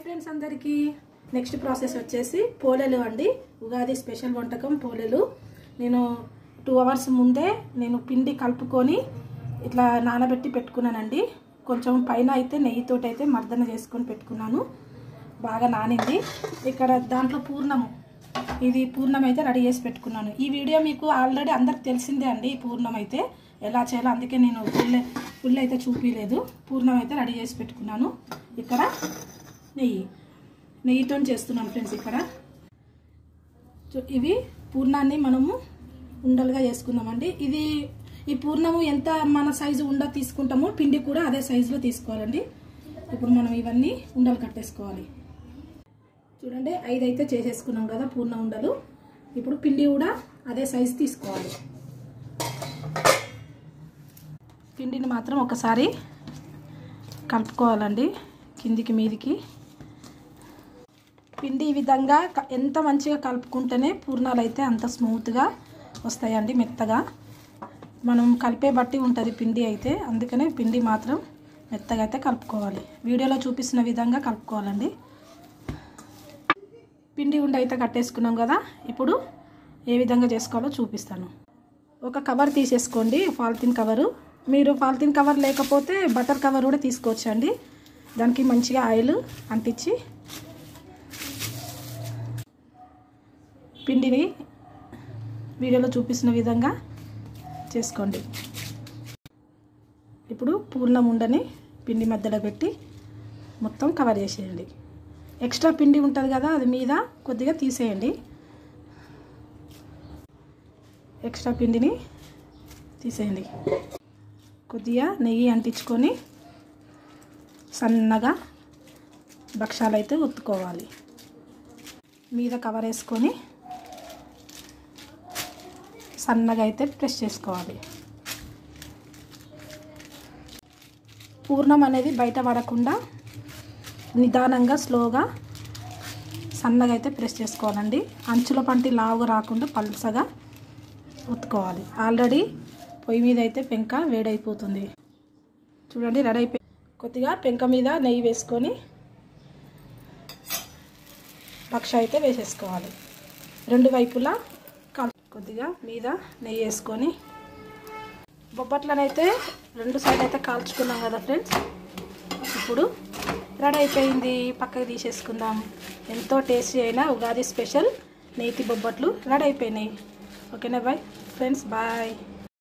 Friends అందరికీ next process వచ్చేసి పోలేలు అండి. ఉగాది స్పెషల్ వంటకం పోలేలు. నేను 2 అవర్స్ ముందే నేను పిండి కలుపుకొని ఇట్లా నానబెట్టి పెట్టుకున్నానండి. కొంచెం పైన అయితే నెయ్యితోటి అయితే మర్దన చేసుకొని పెట్టుకున్నాను. బాగా నానింది. ఇక్కడ దాంట్లో పూర్ణము, ఇది పూర్ణం అయితే రెడీ చేసి పెట్టుకున్నాను. ఈ వీడియో మీకు ఆల్రెడీ అందరికి తెలిసిందే అండి. ఈ పూర్ణం అయితే ఎలా చేయాలో అందుకే నేను ఫుల్ అయితే చూపించలేదు. పూర్ణం అయితే రెడీ చేసి పెట్టుకున్నాను. ఇక్కడ నెయ్యితో చేస్తున్నాను ఫ్రెండ్స్. ఇక్కడ ఇవి పూర్ణాన్ని మనము ఉండలుగా చేసుకుందామండి. ఈ పూర్ణము ఎంత మన సైజు ఉండ తీసుకుంటామో పిండి కూడా అదే సైజులో తీసుకోవాలండి. ఇప్పుడు మనం ఇవన్నీ ఉండలు కట్టేసుకోవాలి. చూడండి 5 అయితే చేసేసుకున్నాం కదా పూర్ణ ఉండలు. ఇప్పుడు పిండి కూడా అదే సైజు తీసుకోవాలి. పిండిని మాత్రం ఒకసారి కలుపుకోవాలండి కిందికి మీదికి. పిండి ఈ విధంగా ఎంత మంచిగా కలుపుకుంటేనే పూర్ణాలు అయితే అంత స్మూత్గా వస్తాయండి, మెత్తగా. మనం కలిపే బట్టి ఉంటుంది పిండి అయితే, అందుకనే పిండి మాత్రం మెత్తగా అయితే కలుపుకోవాలి. వీడియోలో చూపిస్తున్న విధంగా కలుపుకోవాలండి. పిండి ఉండ అయితే కట్టేసుకున్నాం కదా. ఇప్పుడు ఏ విధంగా చేసుకోవాలో చూపిస్తాను. ఒక కవర్ తీసేసుకోండి, పాలిథిన్ కవరు. మీరు పాలిథిన్ కవర్ లేకపోతే బటర్ కవర్ కూడా తీసుకోవచ్చండి. దానికి మంచిగా ఆయిల్ అంటించి పిండిని వీడియోలో చూపిస్తున్న విధంగా చేసుకోండి. ఇప్పుడు పూర్ణం ఉండని పిండి మధ్యలో పెట్టి మొత్తం కవర్ చేసేయండి. ఎక్స్ట్రా పిండి ఉంటుంది కదా, అది మీద కొద్దిగా తీసేయండి. ఎక్స్ట్రా పిండిని తీసేయండి. కొద్దిగా నెయ్యి అంటించుకొని సన్నగా భక్షాలు అయితే ఒత్తుకోవాలి. మీద కవర్ వేసుకొని సన్నగా అయితే ప్రెస్ చేసుకోవాలి. పూర్ణం అనేది బయట పడకుండా నిదానంగా స్లోగా సన్నగా అయితే ప్రెస్ చేసుకోవాలండి. అంచుల పంటి లావుగా రాకుండా పల్సగా ఒత్తుకోవాలి. ఆల్రెడీ పొయ్యి మీద అయితే పెంక వేడైపోతుంది. చూడండి రెడీ అయిపోయి. కొద్దిగా పెంక మీద నెయ్యి వేసుకొని భక్ష అయితే వేసేసుకోవాలి. 2 వైపులా కొద్దిగా మీద నెయ్యి వేసుకొని బొబ్బట్లనైతే 2 సైడ్ అయితే కాల్చుకున్నాం కదా ఫ్రెండ్స్. ఇప్పుడు రెడీ అయిపోయింది. పక్కకి తీసేసుకుందాం. ఎంతో టేస్టీ అయిన ఉగాది స్పెషల్ నేతి బొబ్బట్లు రెడీ అయిపోయినాయి. ఓకేనా బాయ్ ఫ్రెండ్స్, బాయ్.